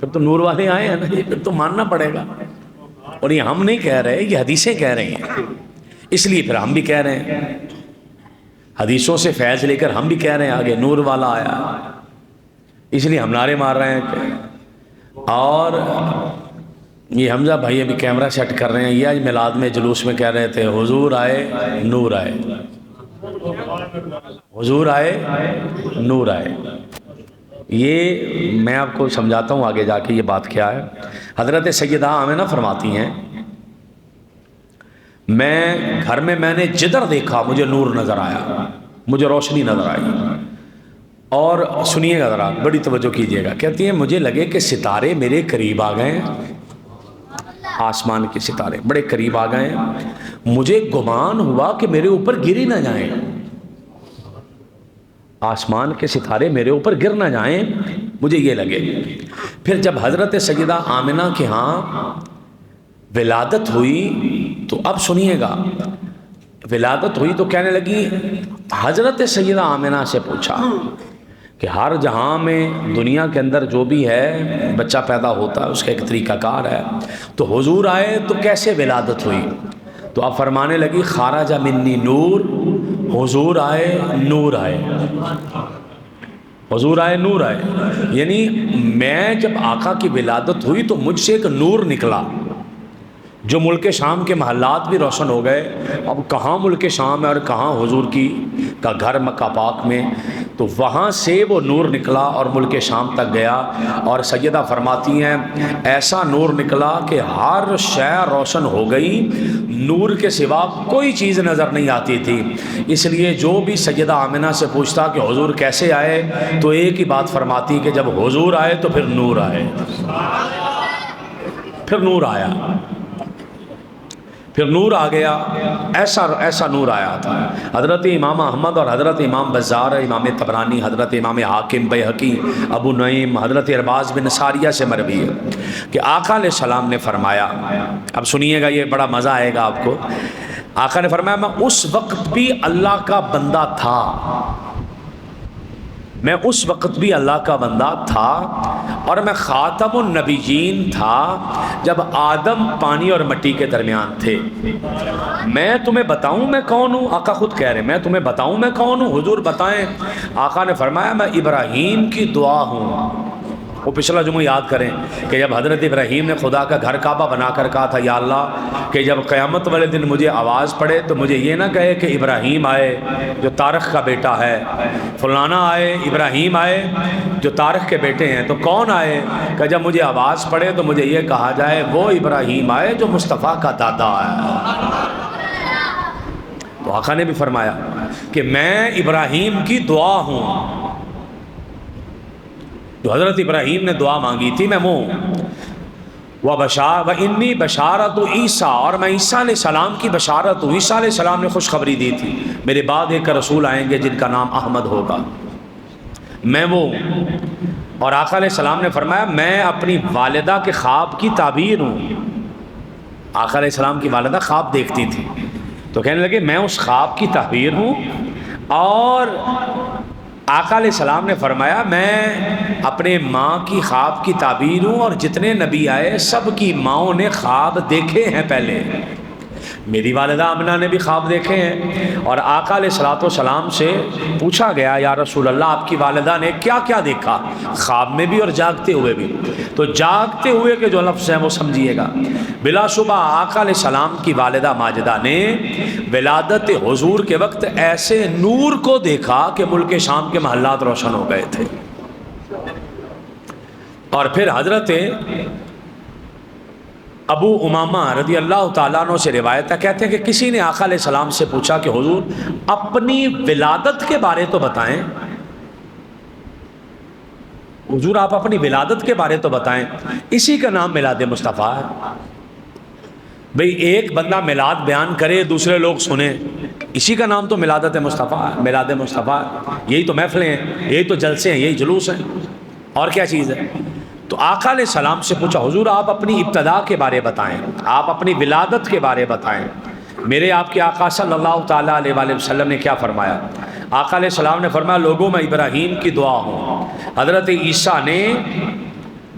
پھر تو نور والے آئے ہیں نا، پھر تو ماننا پڑے گا۔ اور یہ ہم نہیں کہہ رہے، یہ حدیثیں کہہ رہی ہیں، اس لیے پھر ہم بھی کہہ رہے ہیں، حدیثوں سے فیض لے کر ہم بھی کہہ رہے ہیں آگے نور والا آیا، اس لیے ہم نعرے مار رہے ہیں۔ اور یہ حمزہ بھائی ابھی کیمرہ سیٹ کر رہے ہیں، یہ آج میلاد میں جلوس میں کہہ رہے تھے حضور آئے نور آئے، حضور آئے نور آئے۔ یہ میں آپ کو سمجھاتا ہوں آگے جا کے یہ بات کیا ہے۔ حضرت سیدہ آمنہ فرماتی ہیں میں گھر میں نے جدھر دیکھا مجھے نور نظر آیا، مجھے روشنی نظر آئی۔ اور سنیے گا ذرا، بڑی توجہ کیجئے گا، کہتی ہیں مجھے لگے کہ ستارے میرے قریب آ گئے، آسمان کے ستارے بڑے قریب آ گئے، مجھے گمان ہوا کہ میرے اوپر گر ہی نہ جائیں، آسمان کے ستارے میرے اوپر گر نہ جائیں، مجھے یہ لگے۔ پھر جب حضرت سیدہ آمنہ کے ہاں ولادت ہوئی تو اب سنیے گا، ولادت ہوئی تو کہنے لگی، حضرت سیدہ آمنہ سے پوچھا کہ ہر جہاں میں دنیا کے اندر جو بھی ہے بچہ پیدا ہوتا ہے اس کا ایک طریقہ کار ہے، تو حضور آئے تو کیسے ولادت ہوئی؟ تو اب فرمانے لگی خارج منی نور، حضور آئے نور آئے، حضور آئے نور آئے، یعنی میں جب آقا کی ولادت ہوئی تو مجھ سے ایک نور نکلا جو ملک شام کے محلات بھی روشن ہو گئے۔ اب کہاں ملک شام ہے اور کہاں حضور کا گھر مکہ پاک میں، تو وہاں سے وہ نور نکلا اور ملک شام تک گیا۔ اور سیدہ فرماتی ہیں ایسا نور نکلا کہ ہر شے روشن ہو گئی، نور کے سوا کوئی چیز نظر نہیں آتی تھی۔ اس لیے جو بھی سیدہ آمنہ سے پوچھتا کہ حضور کیسے آئے تو ایک ہی بات فرماتی کہ جب حضور آئے تو پھر نور آئے، پھر نور آیا، پھر نور آ گیا، ایسا نور آیا تھا۔ حضرت امام احمد اور حضرت امام بزار، امام طبرانی، حضرت امام حاکم، بیہقی، ابو نعیم، حضرت ارباز بن ساریہ سے مروی ہے کہ آقا علیہ السلام نے فرمایا، اب سنیے گا یہ بڑا مزہ آئے گا آپ کو، آقا نے فرمایا میں اس وقت بھی اللہ کا بندہ تھا، میں اس وقت بھی اللہ کا بندہ تھا، اور میں خاتم النبیین تھا جب آدم پانی اور مٹی کے درمیان تھے۔ میں تمہیں بتاؤں میں کون ہوں؟ آقا خود کہہ رہے میں تمہیں بتاؤں میں کون ہوں؟ حضور بتائیں۔ آقا نے فرمایا میں ابراہیم کی دعا ہوں۔ وہ پچھلا جمعہ یاد کریں کہ جب حضرت ابراہیم نے خدا کا گھر کعبہ بنا کر کہا تھا یا اللہ کہ جب قیامت والے دن مجھے آواز پڑے تو مجھے یہ نہ کہے کہ ابراہیم آئے جو طارق کا بیٹا ہے، فلانا آئے، ابراہیم آئے جو طارق کے بیٹے ہیں، تو کون آئے؟ کہ جب مجھے آواز پڑے تو مجھے یہ کہا جائے وہ ابراہیم آئے جو مصطفیٰ کا دادا ہے۔ تو آقا نے بھی فرمایا کہ میں ابراہیم کی دعا ہوں، جو حضرت ابراہیم نے دعا مانگی تھی میں وہ ہوں۔ وَإِنِّي بَشَارَةُ عیسیٰ، اور میں عیسیٰ علیہ السلام کی بشارت ہوں۔ عیسیٰ علیہ السلام نے خوشخبری دی تھی میرے بعد ایک رسول آئیں گے جن کا نام احمد ہوگا، میں وہ ہوں۔ اور آقا علیہ السلام نے فرمایا میں اپنی والدہ کے خواب کی تعبیر ہوں۔ آقا علیہ السلام کی والدہ خواب دیکھتی تھی تو کہنے لگے میں اس خواب کی تعبیر ہوں۔ اور آقا علیہ السلام نے فرمایا میں اپنے ماں کی خواب کی تعبیر ہوں، اور جتنے نبی آئے سب کی ماؤں نے خواب دیکھے ہیں پہلے، میری والدہ آمنہ نے بھی خواب دیکھے ہیں۔ اور آقا علیہ السلام سے پوچھا گیا یا رسول اللہ آپ کی والدہ نے کیا کیا دیکھا، خواب میں بھی اور جاگتے ہوئے بھی؟ تو جاگتے ہوئے کے جو لفظ ہیں وہ سمجھیے گا، بلا شبہ آقا علیہ السلام کی والدہ ماجدہ نے ولادت حضور کے وقت ایسے نور کو دیکھا کہ ملک شام کے محلات روشن ہو گئے تھے۔ اور پھر حضرت ابو امامہ رضی اللہ تعالیٰ عنہ سے روایت ہے، کہتے ہیں کہ کسی نے آقا علیہ السلام سے پوچھا کہ حضور اپنی ولادت کے بارے تو بتائیں، حضور آپ اپنی ولادت کے بارے تو بتائیں، اسی کا نام میلاد مصطفیٰ ہے۔ بھئی ایک بندہ میلاد بیان کرے دوسرے لوگ سنیں، اسی کا نام تو میلادت مصطفیٰ ہے، میلاد مصطفیٰ، یہی تو محفلیں ہیں، یہی تو جلسے ہیں، یہی جلوس ہیں، اور کیا چیز ہے؟ تو آقا علیہ السلام سے پوچھا حضور آپ اپنی ابتدا کے بارے بتائیں، آپ اپنی ولادت کے بارے بتائیں۔ میرے آپ کے آقا صلی اللہ تعالیٰ علیہ وآلہ وسلم نے کیا فرمایا؟ آقا علیہ السلام نے فرمایا لوگوں میں ابراہیم کی دعا ہوں۔ حضرت عیسیٰ نے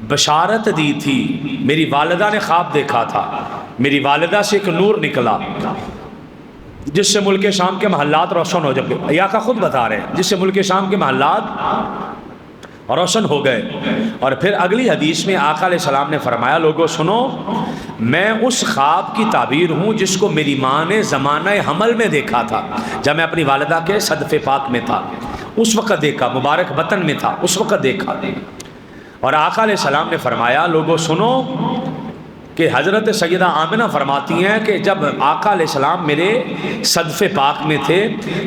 بشارت دی تھی، میری والدہ نے خواب دیکھا تھا، میری والدہ سے ایک نور نکلا جس سے ملک شام کے محلات روشن ہو جائے. یا کا خود بتا رہے ہیں جس سے ملک شام کے محلات روشن ہو گئے. اور پھر اگلی حدیث میں آقا علیہ السلام نے فرمایا لوگوں سنو، میں اس خواب کی تعبیر ہوں جس کو میری ماں نے زمانہ حمل میں دیکھا تھا، جب میں اپنی والدہ کے صدف پاک میں تھا اس وقت دیکھا، مبارک بطن میں تھا اس وقت دیکھا. اور آقا علیہ السلام نے فرمایا لوگوں سنو کہ حضرت سیدہ آمنہ فرماتی ہیں کہ جب آقا علیہ السلام میرے صدف پاک میں تھے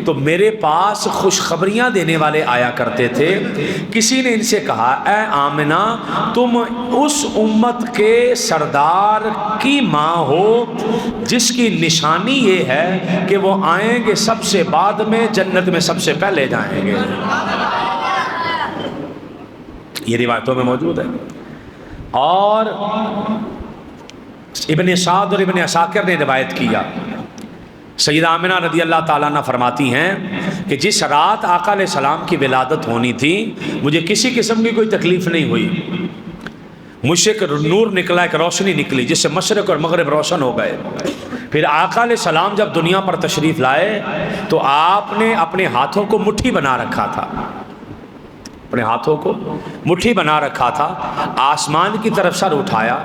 تو میرے پاس خوشخبریاں دینے والے آیا کرتے تھے. کسی نے ان سے کہا اے آمنہ تم اس امت کے سردار کی ماں ہو جس کی نشانی یہ ہے کہ وہ آئیں گے سب سے بعد میں، جنت میں سب سے پہلے جائیں گے. یہ روایتوں میں موجود ہے. اور ابن سعد اور ابن عساکر نے روایت کیا، سیدہ آمنہ رضی اللہ تعالیٰ عنہ فرماتی ہیں کہ جس رات آقا علیہ السلام کی ولادت ہونی تھی مجھے کسی قسم کی کوئی تکلیف نہیں ہوئی. مجھ سے ایک نور نکلا، ایک روشنی نکلی جس سے مشرق اور مغرب روشن ہو گئے. پھر آقا علیہ السلام جب دنیا پر تشریف لائے تو آپ نے اپنے ہاتھوں کو مٹھی بنا رکھا تھا، اپنے ہاتھوں کو مٹھی بنا رکھا تھا، آسمان کی طرف سر اٹھایا.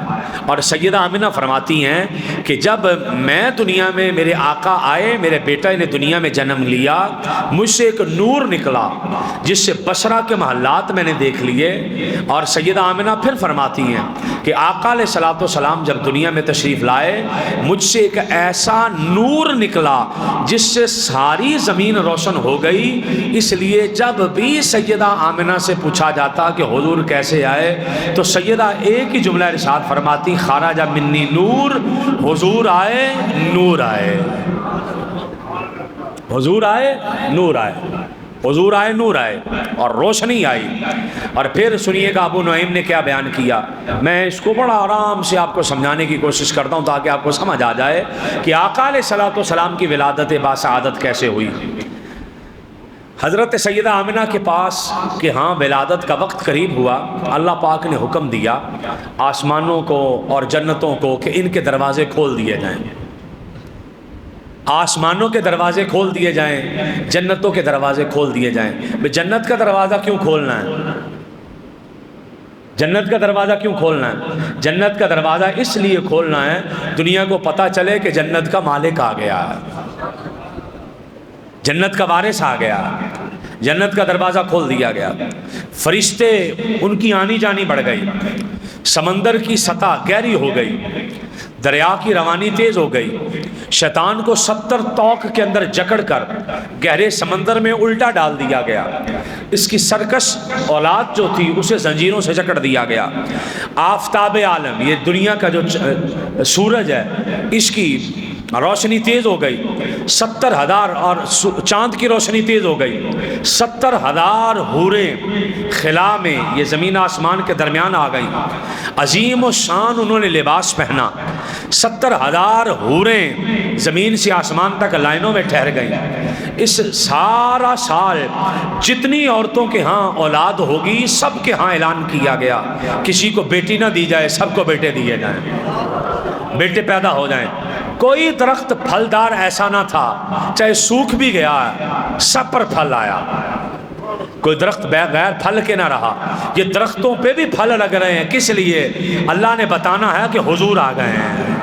اور سیدہ آمنہ فرماتی ہیں کہ جب میں دنیا میں، میرے آقا آئے، میرے بیٹا نے دنیا میں جنم لیا، مجھ سے ایک نور نکلا جس سے بصرہ کے محلات میں نے دیکھ لیے. اور سیدہ آمنہ پھر فرماتی ہیں کہ آقا علیہ الصلوۃ والسلام جب دنیا میں تشریف لائے مجھ سے ایک ایسا نور نکلا جس سے ساری زمین روشن ہو گئی. اس لیے جب بھی سیدہ آمنہ سے پوچھا جاتا کہ حضور کیسے آئے تو سیدہ ایک ہی جملہ ارشاد فرماتی خارج منی نور، حضور آئے نور آئے، حضور آئے نور آئے، حضور آئے نور آئے اور روشنی آئی. اور پھر سنیے گا ابو نعیم نے کیا بیان کیا. میں اس کو بڑا آرام سے آپ کو سمجھانے کی کوشش کرتا ہوں تاکہ آپ کو سمجھ آ جائے کہ آقا علیہ الصلوۃ والسلام کی ولادت باسعادت کیسے ہوئی. حضرت سیدہ آمنہ کے پاس کہ ہاں ولادت کا وقت قریب ہوا، اللہ پاک نے حکم دیا آسمانوں کو اور جنتوں کو کہ ان کے دروازے کھول دیے جائیں. آسمانوں کے دروازے کھول دیے جائیں، جنتوں کے دروازے کھول دیے جائیں. جنت کا دروازہ کیوں کھولنا ہے؟ جنت کا دروازہ کیوں کھولنا ہے؟ جنت کا دروازہ اس لیے کھولنا ہے دنیا کو پتہ چلے کہ جنت کا مالک آ گیا ہے، جنت کا وارث آ گیا، جنت کا دروازہ کھول دیا گیا. فرشتے ان کی آنی جانی بڑھ گئی، سمندر کی سطح گہری ہو گئی، دریا کی روانی تیز ہو گئی. شیطان کو 70 توق کے اندر جکڑ کر گہرے سمندر میں الٹا ڈال دیا گیا. اس کی سرکش اولاد جو تھی اسے زنجیروں سے جکڑ دیا گیا. آفتاب عالم، یہ دنیا کا جو سورج ہے، اس کی روشنی تیز ہو گئی. 70,000 اور چاند کی روشنی تیز ہو گئی. 70,000 حوریں خلا میں یہ زمین آسمان کے درمیان آ گئیں. عظیم و شان انہوں نے لباس پہنا. 70,000 حوریں زمین سے آسمان تک لائنوں میں ٹھہر گئیں. اس سارا سال جتنی عورتوں کے ہاں اولاد ہوگی سب کے ہاں اعلان کیا گیا کسی کو بیٹی نہ دی جائے، سب کو بیٹے دیے جائیں، بیٹے پیدا ہو جائیں. کوئی درخت پھلدار ایسا نہ تھا چاہے سوکھ بھی گیا سب پر پھل آیا. کوئی درخت بغیر پھل کے نہ رہا. یہ درختوں پہ بھی پھل لگ رہے ہیں، کس لیے؟ اللہ نے بتانا ہے کہ حضور آ گئے ہیں.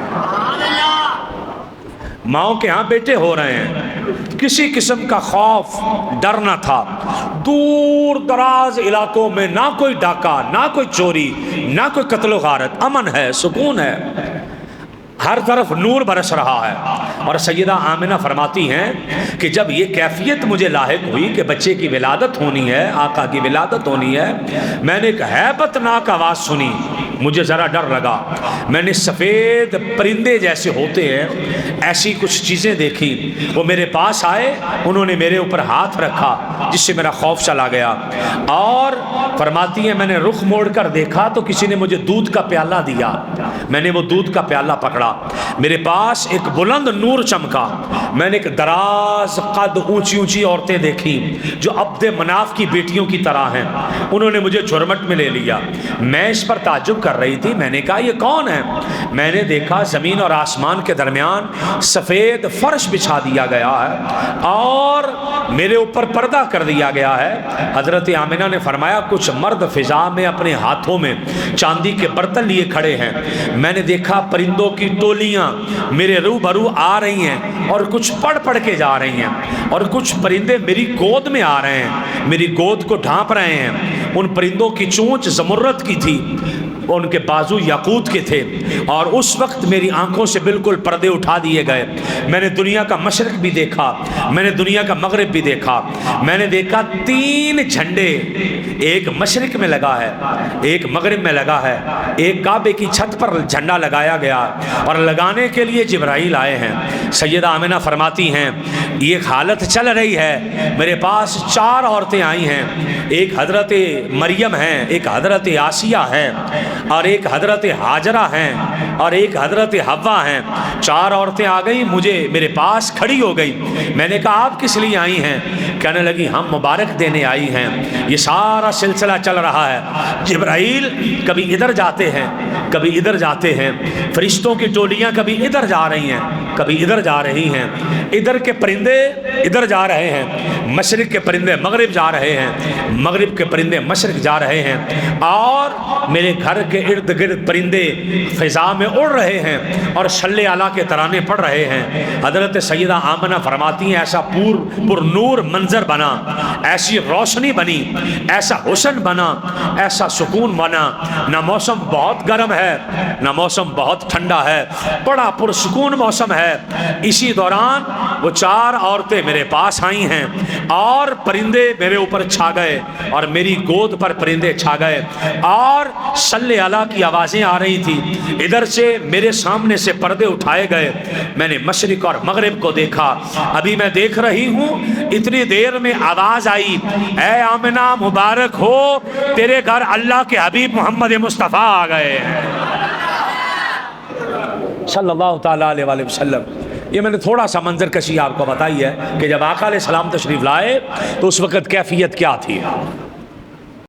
ماؤں کے ہاں بیٹے ہو رہے ہیں. کسی قسم کا خوف ڈر نہ تھا. دور دراز علاقوں میں نہ کوئی ڈاکہ، نہ کوئی چوری، نہ کوئی قتل و غارت، امن ہے، سکون ہے، ہر طرف نور برس رہا ہے. اور سیدہ آمنہ فرماتی ہیں کہ جب یہ کیفیت مجھے لاحق ہوئی کہ بچے کی ولادت ہونی ہے، آقا کی ولادت ہونی ہے، میں نے ایک ہیبت ناک آواز سنی. مجھے ذرا ڈر لگا. میں نے سفید پرندے جیسے ہوتے ہیں ایسی کچھ چیزیں دیکھی. وہ میرے پاس آئے، انہوں نے میرے اوپر ہاتھ رکھا جس سے میرا خوف چلا گیا. اور فرماتی ہیں میں نے رخ موڑ کر دیکھا تو کسی نے مجھے دودھ کا پیالہ دیا. میں نے وہ دودھ کا پیالہ پکڑا. میرے پاس ایک بلند نور چمکا، میں نے ایک دراز قد اونچی اونچی عورتیں دیکھی جو عبد مناف کی بیٹیوں کی طرح ہیں، انہوں نے مجھے جھرمٹ میں لے لیا۔ میں اس پر تعجب کر رہی تھی، میں نے کہا یہ کون ہے؟ میں نے دیکھا زمین اور آسمان کے درمیان سفید فرش بچھا دیا گیا ہے اور میرے اوپر پردہ کر دیا گیا ہے۔ حضرت آمنہ نے فرمایا کچھ مرد فضا میں اپنے ہاتھوں میں چاندی کے برتن لیے کھڑے ہیں، میں نے دیکھا پرندوں کی ٹولیاں میرے روبرو آ رہی ہیں اور کچھ پڑھ کے جا رہی ہیں، اور کچھ پرندے میری گود میں آ رہے ہیں، میری گود کو ڈھانپ رہے ہیں۔ ان پرندوں کی چونچ زمرد کی تھی، ان کے بازو یاقوت کے تھے، اور اس وقت میری آنکھوں سے بالکل پردے اٹھا دیے گئے۔ میں نے دنیا کا مشرق بھی دیکھا، میں نے دنیا کا مغرب بھی دیکھا، میں نے دیکھا 3 جھنڈے، ایک مشرق میں لگا ہے، ایک مغرب میں لگا ہے، ایک کعبے کی چھت پر جھنڈا لگایا گیا اور لگانے کے لیے جبرائیل آئے ہیں۔ سیدہ آمنہ فرماتی ہیں یہ حالت چل رہی ہے، میرے پاس 4 عورتیں آئی ہیں، ایک حضرت مریم ہیں، ایک حضرت آسیہ ہے، اور ایک حضرت ہاجرہ ہیں، اور ایک حضرت حوا ہیں۔ 4 عورتیں آ گئی، مجھے میرے پاس کھڑی ہو گئی۔ میں نے کہا آپ کس لیے آئی ہیں؟ کہنے لگی ہم مبارک دینے آئی ہیں۔ یہ سارا سلسلہ چل رہا ہے، جبرائیل کبھی ادھر جاتے ہیں کبھی ادھر جاتے ہیں، فرشتوں کی ٹولیاں کبھی ادھر جا رہی ہیں کبھی ادھر جا رہی ہیں، ادھر کے پرندے ادھر جا رہے ہیں، مشرق کے پرندے مغرب جا رہے ہیں، مغرب کے پرندے مشرق جا رہے ہیں، اور میرے گھر کے ارد گرد پرندے فضا میں اڑ رہے ہیں اور صلی اللہ کے ترانے پڑھ رہے ہیں۔ حضرت سیدہ آمنہ فرماتی ہیں ایسا پر نور منظر بنا، ایسی روشنی بنی، ایسا حسن بنا، ایسا سکون بنا، نہ موسم بہت گرم ہے نہ موسم بہت ٹھنڈا ہے، بڑا پرسکون موسم ہے۔ اسی دوران وہ 4 عورتیں میرے پاس آئی ہیں اور پرندے میرے اوپر چھا گئے اور میری گود پر پرندے چھا گئے، اور صلی اللہ کی آوازیں آ رہی تھی۔ ادھر سے میرے سامنے سے پردے اٹھائے گئے، میں نے مشرق اور مغرب کو دیکھا۔ ابھی میں دیکھ رہی ہوں اتنی دیر میں آواز آئی اے آمنہ مبارک ہو، تیرے گھر اللہ کے حبیب محمد مصطفیٰ آ گئے ہیں صلی اللہ تعالیٰ علیہ وآلہ وسلم۔ یہ میں نے تھوڑا سا منظر کشی آپ کو بتائی ہے کہ جب آقا علیہ السلام تشریف لائے تو اس وقت کیفیت کیا تھی۔